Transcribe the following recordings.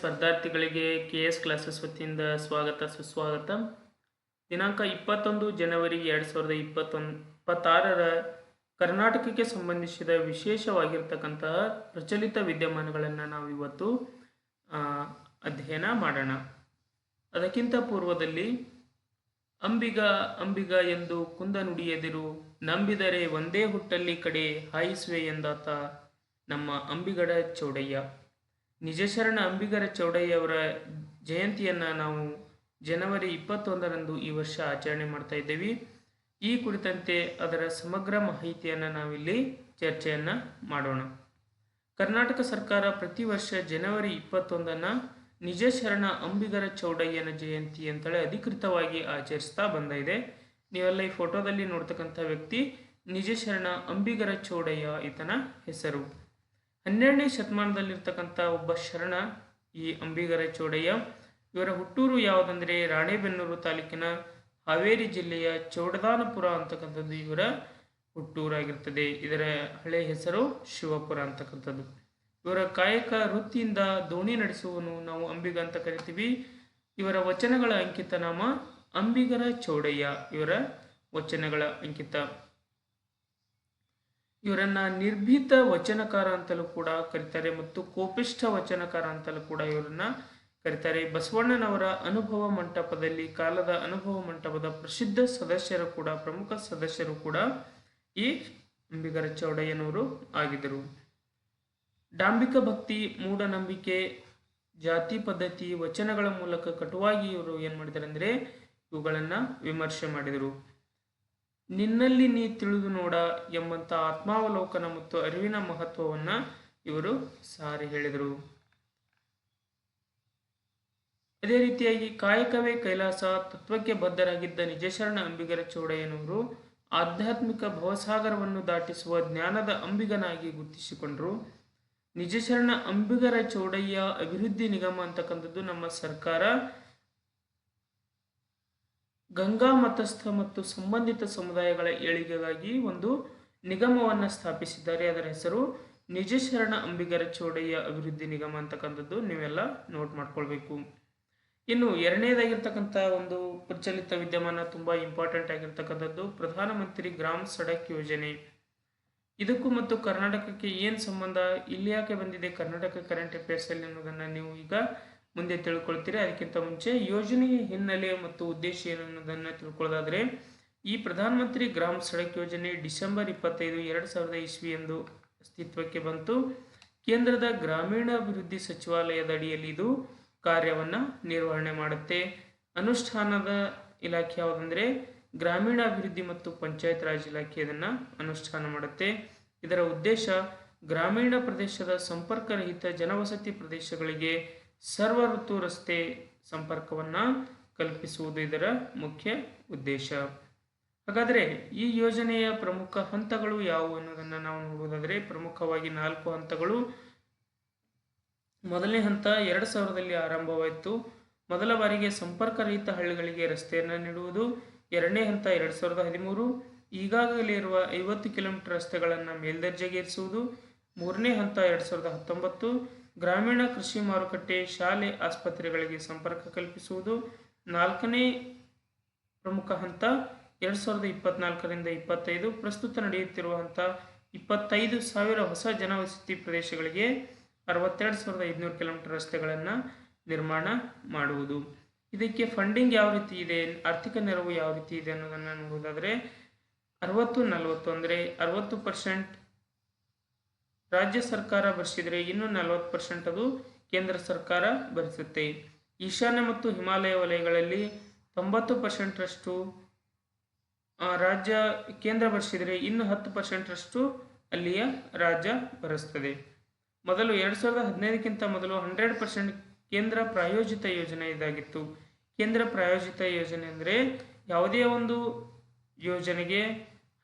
ಸ್ಪರ್ಧಾರ್ಥಿಗಳಿಗೆ KS classes ವತಿಯಿಂದ ಸ್ವಾಗತ ಸುಸ್ವಾಗತ. ದಿನಾಂಕ 21 ಜನವರಿ 2026ರ ಕರ್ನಾಟಕಕ್ಕೆ ಸಂಬಂಧಿಸಿದ ವಿಶೇಷವಾಗಿರ್ತಕ್ಕಂತಹ ಪ್ರಚಲಿತ ವಿದ್ಯಮಾನಗಳನ್ನು ನಾವು ಇವತ್ತು ಅಧ್ಯಯನ ಮಾಡೋಣ. ಅದಕ್ಕಿಂತ ಪೂರ್ವದಲ್ಲಿ ಅಂಬಿಗ ಅಂಬಿಗ ಎಂದು ಕುಂದ ನುಡಿಯದಿರು, ನಂಬಿದರೆ ಒಂದೇ ಹುಟ್ಟಲ್ಲಿ ಕಡೆ ಹಾಯಿಸುವೆ ಎಂದಾತ ನಮ್ಮ ಅಂಬಿಗರ ಚೌಡಯ್ಯ. ನಿಜಶರಣ ಅಂಬಿಗರ ಚೌಡಯ್ಯವರ ಜಯಂತಿಯನ್ನು ನಾವು ಜನವರಿ 21ರಂದು ಈ ವರ್ಷ ಆಚರಣೆ ಮಾಡ್ತಾ ಇದ್ದೇವೆ. ಈ ಕುರಿತಂತೆ ಅದರ ಸಮಗ್ರ ಮಾಹಿತಿಯನ್ನು ನಾವಿಲ್ಲಿ ಚರ್ಚೆಯನ್ನು ಮಾಡೋಣ. ಕರ್ನಾಟಕ ಸರ್ಕಾರ ಪ್ರತಿ ವರ್ಷ ಜನವರಿ 21ನ್ನು ನಿಜಶರಣ ಅಂಬಿಗರ ಚೌಡಯ್ಯನ ಜಯಂತಿ ಅಂತೇಳಿ ಅಧಿಕೃತವಾಗಿ ಆಚರಿಸ್ತಾ ಬಂದಿದೆ. ನೀವೆಲ್ಲ ಈ ಫೋಟೋದಲ್ಲಿ ನೋಡ್ತಕ್ಕಂಥ ವ್ಯಕ್ತಿ ನಿಜಶರಣ ಅಂಬಿಗರ ಚೌಡಯ್ಯ ಈತನ ಹೆಸರು. 12ನೇ ಶತಮಾನದಲ್ಲಿರ್ತಕ್ಕಂಥ ಒಬ್ಬ ಶರಣ ಈ ಅಂಬಿಗರ ಚೌಡಯ್ಯ. ಇವರ ಹುಟ್ಟೂರು ಯಾವುದಂದರೆ ರಾಣೆಬೆನ್ನೂರು ತಾಲೂಕಿನ ಹಾವೇರಿ ಜಿಲ್ಲೆಯ ಚೌಡದಾನಪುರ ಅಂತಕ್ಕಂಥದ್ದು ಇವರ ಹುಟ್ಟೂರಾಗಿರ್ತದೆ. ಇದರ ಹಳೆ ಹೆಸರು ಶಿವಪುರ ಅಂತಕ್ಕಂಥದ್ದು. ಇವರ ಕಾಯಕ ವೃತ್ತಿಯಿಂದ ದೋಣಿ ನಡೆಸುವನು ನಾವು ಅಂಬಿಗ ಅಂತ ಕರಿತೀವಿ. ಇವರ ವಚನಗಳ ಅಂಕಿತ ನಾಮ ಅಂಬಿಗರ ಚೌಡಯ್ಯ. ಇವರ ವಚನಗಳ ಅಂಕಿತ. ಇವರನ್ನ ನಿರ್ಭೀತ ವಚನಕಾರ ಅಂತಲೂ ಕೂಡ ಕರೀತಾರೆ ಮತ್ತು ಕೋಪಿಷ್ಠ ವಚನಕಾರ ಅಂತಲೂ ಕೂಡ ಇವರನ್ನ ಕರೀತಾರೆ. ಬಸವಣ್ಣನವರ ಅನುಭವ ಮಂಟಪದಲ್ಲಿ, ಕಾಲದ ಅನುಭವ ಮಂಟಪದ ಪ್ರಸಿದ್ಧ ಸದಸ್ಯರು ಕೂಡ, ಪ್ರಮುಖ ಸದಸ್ಯರು ಕೂಡ ಈ ಅಂಬಿಗರ ಚೌಡಯ್ಯನವರು ಆಗಿದ್ದರು. ಡಾಂಬಿಕ ಭಕ್ತಿ, ಮೂಢನಂಬಿಕೆ, ಜಾತಿ ಪದ್ಧತಿ, ವಚನಗಳ ಮೂಲಕ ಕಟುವಾಗಿ ಇವರು ಏನು ಮಾಡಿದ್ದಾರೆ ಅಂದರೆ ಇವುಗಳನ್ನು ವಿಮರ್ಶೆ ಮಾಡಿದರು. ನಿನ್ನಲ್ಲಿ ನೀ ತಿಳಿದು ನೋಡ ಎಂಬಂಥ ಆತ್ಮಾವಲೋಕನ ಮತ್ತು ಅರಿವಿನ ಮಹತ್ವವನ್ನು ಇವರು ಸಾರಿ ಹೇಳಿದರು. ಅದೇ ರೀತಿಯಾಗಿ ಕಾಯಕವೇ ಕೈಲಾಸ ತತ್ವಕ್ಕೆ ಬದ್ಧರಾಗಿದ್ದ ನಿಜಶರಣ ಅಂಬಿಗರ ಚೌಡಯ್ಯನವರು ಆಧ್ಯಾತ್ಮಿಕ ಭವಸಾಗರವನ್ನು ದಾಟಿಸುವ ಜ್ಞಾನದ ಅಂಬಿಗನಾಗಿ ಗುರುತಿಸಿಕೊಂಡರು. ನಿಜಶರಣ ಅಂಬಿಗರ ಚೌಡಯ್ಯ ಅಭಿವೃದ್ಧಿ ನಿಗಮ ಅಂತಕ್ಕಂಥದ್ದು ನಮ್ಮ ಸರ್ಕಾರ ಗಂಗಾ ಮತಸ್ಥ ಮತ್ತು ಸಂಬಂಧಿತ ಸಮುದಾಯಗಳ ಏಳಿಗೆಗಾಗಿ ಒಂದು ನಿಗಮವನ್ನು ಸ್ಥಾಪಿಸಿದ್ದಾರೆ. ಅದರ ಹೆಸರು ನಿಜಶರಣ ಅಂಬಿಗರ ಚೌಡಯ್ಯ ಅಭಿವೃದ್ಧಿ ನಿಗಮ ಅಂತಕ್ಕಂಥದ್ದು ನೀವೆಲ್ಲ ನೋಟ್ ಮಾಡ್ಕೊಳ್ಬೇಕು. ಇನ್ನು ಎರಡನೇದಾಗಿರ್ತಕ್ಕಂಥ ಒಂದು ಪ್ರಚಲಿತ ವಿದ್ಯಮಾನ ತುಂಬ ಇಂಪಾರ್ಟೆಂಟ್ ಆಗಿರ್ತಕ್ಕಂಥದ್ದು ಪ್ರಧಾನಮಂತ್ರಿ ಗ್ರಾಮ ಸಡಕ್ ಯೋಜನೆ. ಇದಕ್ಕೂ ಮತ್ತು ಕರ್ನಾಟಕಕ್ಕೆ ಏನು ಸಂಬಂಧ, ಇಲ್ಲಿ ಯಾಕೆ ಬಂದಿದೆ ಕರ್ನಾಟಕ ಕರೆಂಟ್ ಅಫೇರ್ಸ್ ಅಲ್ಲಿ ಅನ್ನೋದನ್ನು ನೀವು ಈಗ ಮುಂದೆ ತಿಳ್ಕೊಳ್ತೀರಿ. ಅದಕ್ಕಿಂತ ಮುಂಚೆ ಯೋಜನೆಯ ಹಿನ್ನೆಲೆ ಮತ್ತು ಉದ್ದೇಶ ಏನು ಅನ್ನೋದನ್ನು ತಿಳ್ಕೊಳ್ಳೋದಾದರೆ, ಈ ಪ್ರಧಾನಮಂತ್ರಿ ಗ್ರಾಮ ಸಡಕ್ ಯೋಜನೆ ಡಿಸೆಂಬರ್ 25, 2000 ಎಂದು ಅಸ್ತಿತ್ವಕ್ಕೆ ಬಂತು. ಕೇಂದ್ರದ ಗ್ರಾಮೀಣಾಭಿವೃದ್ಧಿ ಸಚಿವಾಲಯದ ಅಡಿಯಲ್ಲಿ ಇದು ಕಾರ್ಯವನ್ನು ನಿರ್ವಹಣೆ ಮಾಡುತ್ತೆ. ಅನುಷ್ಠಾನದ ಇಲಾಖೆ ಯಾವುದಂದರೆ ಗ್ರಾಮೀಣಾಭಿವೃದ್ಧಿ ಮತ್ತು ಪಂಚಾಯತ್ ರಾಜ್ ಇಲಾಖೆ ಇದನ್ನು ಅನುಷ್ಠಾನ ಮಾಡುತ್ತೆ. ಇದರ ಉದ್ದೇಶ ಗ್ರಾಮೀಣ ಪ್ರದೇಶದ ಸಂಪರ್ಕರಹಿತ ಜನವಸತಿ ಪ್ರದೇಶಗಳಿಗೆ ಸರ್ವ ಋತು ರಸ್ತೆ ಸಂಪರ್ಕವನ್ನು ಕಲ್ಪಿಸುವುದು ಇದರ ಮುಖ್ಯ ಉದ್ದೇಶ. ಹಾಗಾದರೆ ಈ ಯೋಜನೆಯ ಪ್ರಮುಖ ಹಂತಗಳು ಯಾವುವು ಅನ್ನೋದನ್ನು ನಾವು ನೋಡುವುದಾದರೆ ಪ್ರಮುಖವಾಗಿ 4 ಹಂತಗಳು. ಮೊದಲನೇ ಹಂತ 2000ರಲ್ಲಿ ಆರಂಭವಾಯಿತು. ಮೊದಲ ಬಾರಿಗೆ ಸಂಪರ್ಕರಹಿತ ಹಳ್ಳಿಗಳಿಗೆ ರಸ್ತೆಯನ್ನು ನೀಡುವುದು. ಎರಡನೇ ಹಂತ 2013 ಈಗಾಗಲೇ ಇರುವ 50 ಕಿಲೋಮೀಟರ್ ರಸ್ತೆಗಳನ್ನು ಮೇಲ್ದರ್ಜೆಗೇರಿಸುವುದು. ಮೂರನೇ ಹಂತ 2019 ಗ್ರಾಮೀಣ ಕೃಷಿ ಮಾರುಕಟ್ಟೆ, ಶಾಲೆ, ಆಸ್ಪತ್ರೆಗಳಿಗೆ ಸಂಪರ್ಕ ಕಲ್ಪಿಸುವುದು. ನಾಲ್ಕನೇ ಪ್ರಮುಖ ಹಂತ 2024ರಿಂದ 25 ಪ್ರಸ್ತುತ ನಡೆಯುತ್ತಿರುವ ಹಂತ 25,000 ಹೊಸ ಜನವಸತಿ ಪ್ರದೇಶಗಳಿಗೆ 62,500 ಕಿಲೋಮೀಟರ್ ರಸ್ತೆಗಳನ್ನು ನಿರ್ಮಾಣ ಮಾಡುವುದು. ಇದಕ್ಕೆ ಫಂಡಿಂಗ್ ಯಾವ ರೀತಿ ಇದೆ, ಆರ್ಥಿಕ ನೆರವು ಯಾವ ರೀತಿ ಇದೆ ಅನ್ನೋದನ್ನು ನೋಡುವುದಾದರೆ 60-40 ಅಂದರೆ 60% ರಾಜ್ಯ ಸರ್ಕಾರ ಭರಿಸಿದರೆ ಇನ್ನು 40% ಅದು ಕೇಂದ್ರ ಸರ್ಕಾರ ಭರಿಸುತ್ತೆ. ಈಶಾನ್ಯ ಮತ್ತು ಹಿಮಾಲಯ ವಲಯಗಳಲ್ಲಿ 90%ರಷ್ಟು ರಾಜ್ಯ ಕೇಂದ್ರ ಭರಿಸಿದರೆ ಇನ್ನು 10%ರಷ್ಟು ಅಲ್ಲಿಯ ರಾಜ್ಯ ಭರಿಸ್ತದೆ. ಮೊದಲು 2015ಕ್ಕಿಂತ ಮೊದಲು 100% ಕೇಂದ್ರ ಪ್ರಾಯೋಜಿತ ಯೋಜನೆ ಇದಾಗಿತ್ತು. ಕೇಂದ್ರ ಪ್ರಾಯೋಜಿತ ಯೋಜನೆ ಅಂದರೆ ಯಾವುದೇ ಒಂದು ಯೋಜನೆಗೆ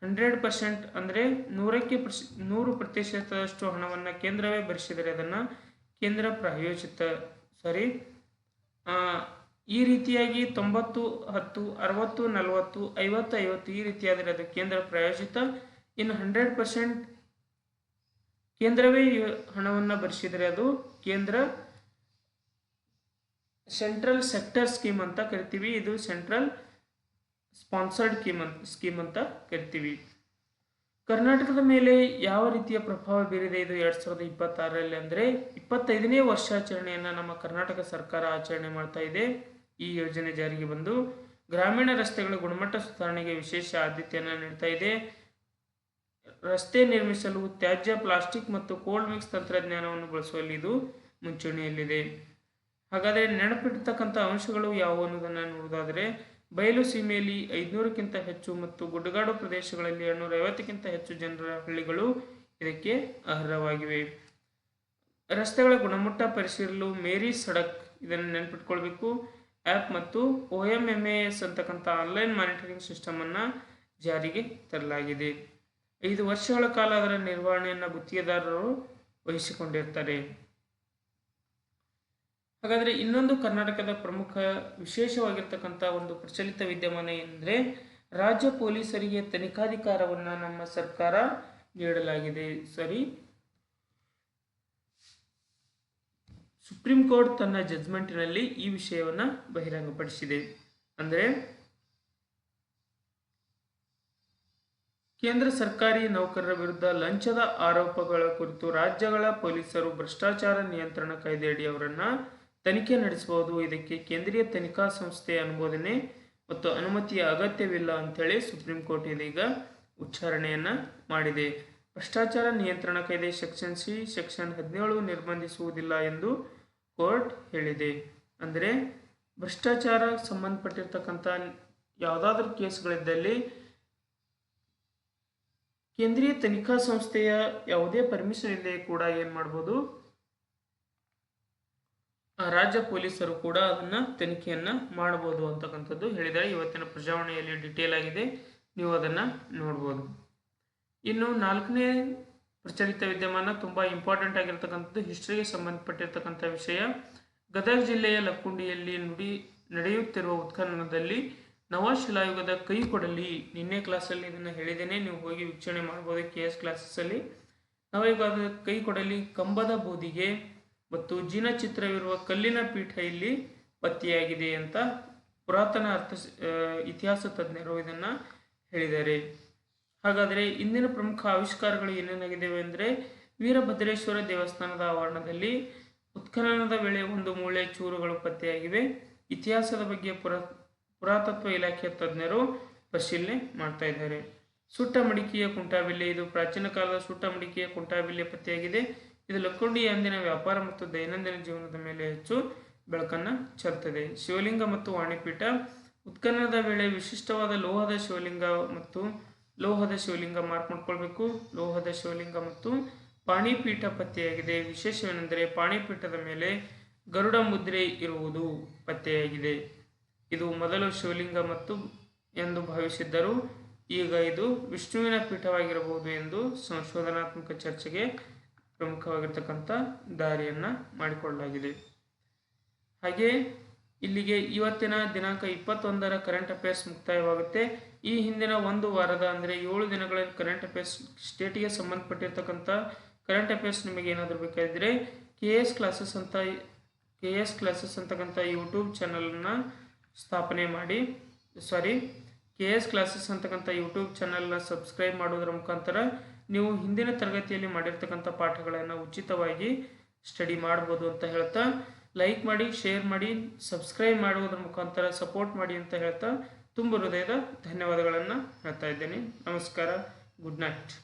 100% ಅಂದರೆ 100% ಹಣವನ್ನು ಕೇಂದ್ರವೇ ಭರಿಸಿದರೆ ಅದನ್ನು ಕೇಂದ್ರ ಪ್ರಾಯೋಜಿತ ಈ ರೀತಿಯಾಗಿ 90-10, 60-40, 50-50 ಈ ರೀತಿಯಾದರೆ ಅದು ಕೇಂದ್ರ ಪ್ರಾಯೋಜಿತ. ಇನ್ನು 100% ಕೇಂದ್ರವೇ ಹಣವನ್ನು ಭರಿಸಿದರೆ ಅದು ಕೇಂದ್ರ ಸೆಂಟ್ರಲ್ ಸೆಕ್ಟರ್ ಸ್ಕೀಮ್ ಅಂತ ಕರಿತೀವಿ, ಇದು ಸೆಂಟ್ರಲ್ ಸ್ಪಾನ್ಸರ್ಡ್ ಸ್ಕೀಮ್ ಅಂತ ಕರಿತೀವಿ. ಕರ್ನಾಟಕದ ಮೇಲೆ ಯಾವ ರೀತಿಯ ಪ್ರಭಾವ ಬೀರಿದೆ ಇದು 2026ರಲ್ಲಿ ಅಂದರೆ 25ನೇ ವರ್ಷಾಚರಣೆಯನ್ನು ನಮ್ಮ ಕರ್ನಾಟಕ ಸರ್ಕಾರ ಆಚರಣೆ ಮಾಡ್ತಾ ಇದೆ. ಈ ಯೋಜನೆ ಜಾರಿಗೆ ಬಂದು ಗ್ರಾಮೀಣ ರಸ್ತೆಗಳ ಗುಣಮಟ್ಟ ಸುಧಾರಣೆಗೆ ವಿಶೇಷ ಆದ್ಯತೆಯನ್ನು ನೀಡ್ತಾ ಇದೆ. ರಸ್ತೆ ನಿರ್ಮಿಸಲು ತ್ಯಾಜ್ಯ ಪ್ಲಾಸ್ಟಿಕ್ ಮತ್ತು ಕೋಲ್ಡ್ ಮಿಕ್ಸ್ ತಂತ್ರಜ್ಞಾನವನ್ನು ಬಳಸುವಲ್ಲಿ ಇದು ಮುಂಚೂಣಿಯಲ್ಲಿದೆ. ಹಾಗಾದರೆ ನೆನಪಿಡ್ತಕ್ಕಂಥ ಅಂಶಗಳು ಯಾವುವು ಅನ್ನೋದನ್ನು ನೋಡೋದಾದರೆ, ಬಯಲು ಸೀಮೆಯಲ್ಲಿ 500ಕ್ಕಿಂತ ಹೆಚ್ಚು ಮತ್ತು ಗುಡ್ಡಗಾಡು ಪ್ರದೇಶಗಳಲ್ಲಿ 850ಕ್ಕಿಂತ ಹೆಚ್ಚು ಜನರ ಹಳ್ಳಿಗಳು ಇದಕ್ಕೆ ಅರ್ಹವಾಗಿವೆ. ರಸ್ತೆಗಳ ಗುಣಮಟ್ಟ ಪರಿಶೀಲಿಸಲು ಮೇರಿ ಸಡಕ್ ಇದನ್ನು ನೆನಪಿಟ್ಕೊಳ್ಬೇಕು. ಆ್ಯಪ್ ಮತ್ತು OMMAS ಅಂತಕ್ಕಂಥ ಆನ್ಲೈನ್ ಮಾನಿಟರಿಂಗ್ ಸಿಸ್ಟಮನ್ನು ಜಾರಿಗೆ ತರಲಾಗಿದೆ. 5 ವರ್ಷಗಳ ಕಾಲ ಅದರ ನಿರ್ವಹಣೆಯನ್ನು ಗುತ್ತಿಗೆದಾರರು ವಹಿಸಿಕೊಂಡಿರ್ತಾರೆ. ಹಾಗಾದರೆ ಇನ್ನೊಂದು ಕರ್ನಾಟಕದ ಪ್ರಮುಖ ವಿಶೇಷವಾಗಿರ್ತಕ್ಕಂಥ ಒಂದು ಪ್ರಚಲಿತ ವಿದ್ಯಮಾನ ಏನೆಂದರೆ, ರಾಜ್ಯ ಪೊಲೀಸರಿಗೆ ತನಿಖಾಧಿಕಾರವನ್ನು ನಮ್ಮ ಸರ್ಕಾರ ನೀಡಲಾಗಿದೆ. ಸುಪ್ರೀಂ ಕೋರ್ಟ್ ತನ್ನ ಜಡ್ಜ್ಮೆಂಟಿನಲ್ಲಿ ಈ ವಿಷಯವನ್ನು ಬಹಿರಂಗಪಡಿಸಿದೆ. ಅಂದರೆ ಕೇಂದ್ರ ಸರ್ಕಾರಿ ನೌಕರರ ವಿರುದ್ಧ ಲಂಚದ ಆರೋಪಗಳ ಕುರಿತು ರಾಜ್ಯಗಳ ಪೊಲೀಸರು ಭ್ರಷ್ಟಾಚಾರ ನಿಯಂತ್ರಣ ಕಾಯ್ದೆಯಡಿ ಅವರನ್ನು ತನಿಖೆ ನಡೆಸಬಹುದು. ಇದಕ್ಕೆ ಕೇಂದ್ರೀಯ ತನಿಖಾ ಸಂಸ್ಥೆಯ ಅನುಮೋದನೆ ಮತ್ತು ಅನುಮತಿಯ ಅಗತ್ಯವಿಲ್ಲ ಅಂತೇಳಿ ಸುಪ್ರೀಂ ಕೋರ್ಟ್ ಇದೀಗ ಉಚ್ಚಾರಣೆಯನ್ನು ಮಾಡಿದೆ. ಭ್ರಷ್ಟಾಚಾರ ನಿಯಂತ್ರಣ ಕಾಯ್ದೆ ಸೆಕ್ಷನ್ ಸಿ ಸೆಕ್ಷನ್ 17 ನಿರ್ಬಂಧಿಸುವುದಿಲ್ಲ ಎಂದು ಕೋರ್ಟ್ ಹೇಳಿದೆ. ಅಂದರೆ ಭ್ರಷ್ಟಾಚಾರ ಸಂಬಂಧಪಟ್ಟಿರ್ತಕ್ಕಂಥ ಯಾವುದಾದ್ರೂ ಕೇಸ್ಗಳಿದ್ದಲ್ಲಿ ಕೇಂದ್ರೀಯ ತನಿಖಾ ಸಂಸ್ಥೆಯ ಯಾವುದೇ ಪರ್ಮಿಷನ್ ಇಲ್ಲದೆ ಕೂಡ ಏನು ಮಾಡ್ಬೋದು, ರಾಜ್ಯ ಪೊಲೀಸರು ಕೂಡ ಅದನ್ನು ತನಿಖೆಯನ್ನು ಮಾಡಬಹುದು ಅಂತಕ್ಕಂಥದ್ದು ಹೇಳಿದರೆ ಇವತ್ತಿನ ಪ್ರಜಾವಾಣಿಯಲ್ಲಿ ಡಿಟೇಲ್ ಆಗಿದೆ, ನೀವು ಅದನ್ನು ನೋಡ್ಬೋದು. ಇನ್ನು 4ನೇ ಪ್ರಚಲಿತ ವಿದ್ಯಮಾನ ತುಂಬ ಇಂಪಾರ್ಟೆಂಟ್ ಆಗಿರ್ತಕ್ಕಂಥದ್ದು, ಹಿಸ್ಟ್ರಿಗೆ ಸಂಬಂಧಪಟ್ಟಿರ್ತಕ್ಕಂಥ ವಿಷಯ. ಗದಗ ಜಿಲ್ಲೆಯ ಲಕ್ಕುಂಡಿಯಲ್ಲಿ ನಡೆಯುತ್ತಿರುವ ಉತ್ಖನನದಲ್ಲಿ ನವಶಿಲಾಯುಗದ ಕೈ ಕೊಡಲಿ. ನಿನ್ನೆ ಕ್ಲಾಸಲ್ಲಿ ಇದನ್ನು ಹೇಳಿದ್ದೇನೆ, ನೀವು ಹೋಗಿ ವೀಕ್ಷಣೆ ಮಾಡ್ಬೋದು KS ಕ್ಲಾಸಸ್ಸಲ್ಲಿ. ನವಯುಗದ ಕೈ ಕೊಡಲಿ, ಕಂಬದ ಬೋದಿಗೆ ಮತ್ತು ಜಿನಚಿತ್ರವಿರುವ ಕಲ್ಲಿನ ಪೀಠ ಇಲ್ಲಿ ಪತ್ತೆಯಾಗಿದೆ ಅಂತ ಪುರಾತನ ಇತಿಹಾಸ ತಜ್ಞರು ಇದನ್ನು ಹೇಳಿದ್ದಾರೆ. ಹಾಗಾದರೆ ಇಂದಿನ ಪ್ರಮುಖ ಆವಿಷ್ಕಾರಗಳು ಏನೇನಾಗಿದ್ದಾವೆ ಅಂದರೆ, ವೀರಭದ್ರೇಶ್ವರ ದೇವಸ್ಥಾನದ ಆವರಣದಲ್ಲಿ ಉತ್ಖನನದ ವೇಳೆ ಒಂದು ಮೂಳೆ ಚೂರುಗಳು ಪತ್ತೆಯಾಗಿವೆ. ಇತಿಹಾಸದ ಬಗ್ಗೆ ಪುರಾತತ್ವ ಇಲಾಖೆಯ ತಜ್ಞರು ಪರಿಶೀಲನೆ ಮಾಡ್ತಾ ಇದ್ದಾರೆ. ಸುಟ್ಟ ಮಡಿಕೆಯ ಕುಂಟಾಬಿಲ್ಲೆ, ಇದು ಪ್ರಾಚೀನ ಕಾಲದ ಸುಟ್ಟ ಮಡಿಕೆಯ ಕುಂಟಾಬಿಲ್ಲೆ ಪತ್ತೆಯಾಗಿದೆ. ಇದು ಲಕ್ಕುಂಡಿಯ ಅಂದಿನ ವ್ಯಾಪಾರ ಮತ್ತು ದೈನಂದಿನ ಜೀವನದ ಮೇಲೆ ಹೆಚ್ಚು ಬೆಳಕನ್ನು ಚೆಲ್ತದೆ. ಶಿವಲಿಂಗ ಮತ್ತು ವಾಣಿಪೀಠ, ಉತ್ಖನನದ ವೇಳೆ ವಿಶಿಷ್ಟವಾದ ಲೋಹದ ಶಿವಲಿಂಗ ಮತ್ತು ಲೋಹದ ಶಿವಲಿಂಗ ಮಾರ್ಕ್ ಮಾಡ್ಕೊಳ್ಬೇಕು. ಲೋಹದ ಶಿವಲಿಂಗ ಮತ್ತು ಪಾಣಿಪೀಠ ಪತ್ತೆಯಾಗಿದೆ. ವಿಶೇಷವೇನೆಂದರೆ ಪಾಣಿಪೀಠದ ಮೇಲೆ ಗರುಡ ಮುದ್ರೆ ಇರುವುದು ಪತ್ತೆಯಾಗಿದೆ. ಇದು ಮೊದಲು ಶಿವಲಿಂಗ ಎಂದು ಭಾವಿಸಿದ್ದರು, ಈಗ ಇದು ವಿಷ್ಣುವಿನ ಪೀಠವಾಗಿರಬಹುದು ಎಂದು ಸಂಶೋಧನಾತ್ಮಕ ಚರ್ಚೆಗೆ ಪ್ರಮುಖವಾಗಿರ್ತಕ್ಕಂಥ ದಾರಿಯನ್ನು ಮಾಡಿಕೊಳ್ಳಲಾಗಿದೆ. ಹಾಗೆ ಇಲ್ಲಿಗೆ ಇವತ್ತಿನ ದಿನಾಂಕ 21ರ ಕರೆಂಟ್ ಅಫೇರ್ಸ್ ಮುಕ್ತಾಯವಾಗುತ್ತೆ. ಈ ಹಿಂದಿನ ಒಂದು ವಾರದ ಅಂದರೆ 7 ದಿನಗಳ ಕರೆಂಟ್ ಅಫೇರ್ಸ್ ಸ್ಟೇಟಿಗೆ ಸಂಬಂಧಪಟ್ಟಿರ್ತಕ್ಕಂಥ ಕರೆಂಟ್ ಅಫೇರ್ಸ್ ನಿಮಗೆ ಏನಾದರೂ ಬೇಕಾದರೆ KS ಕ್ಲಾಸಸ್ ಅಂತಕ್ಕಂಥ ಯೂಟ್ಯೂಬ್ ಚಾನಲನ್ನು ಸ್ಥಾಪನೆ ಮಾಡಿ KS ಕ್ಲಾಸಸ್ ಅಂತಕ್ಕಂಥ ಯೂಟ್ಯೂಬ್ ಚಾನಲ್ನ ಸಬ್ಸ್ಕ್ರೈಬ್ ಮಾಡೋದ್ರ ಮುಖಾಂತರ ನೀವು ಹಿಂದಿನ ತರಗತಿಯಲ್ಲಿ ಮಾಡಿರ್ತಕ್ಕಂಥ ಪಾಠಗಳನ್ನು ಉಚಿತವಾಗಿ ಸ್ಟಡಿ ಮಾಡ್ಬೋದು ಅಂತ ಹೇಳ್ತಾ, ಲೈಕ್ ಮಾಡಿ, ಶೇರ್ ಮಾಡಿ, ಸಬ್ಸ್ಕ್ರೈಬ್ ಮಾಡುವುದರ ಮುಖಾಂತರ ಸಪೋರ್ಟ್ ಮಾಡಿ ಅಂತ ಹೇಳ್ತಾ ತುಂಬ ಹೃದಯದ ಧನ್ಯವಾದಗಳನ್ನು ಹೇಳ್ತಾ ಇದ್ದೇನೆ. ನಮಸ್ಕಾರ, ಗುಡ್ ನೈಟ್.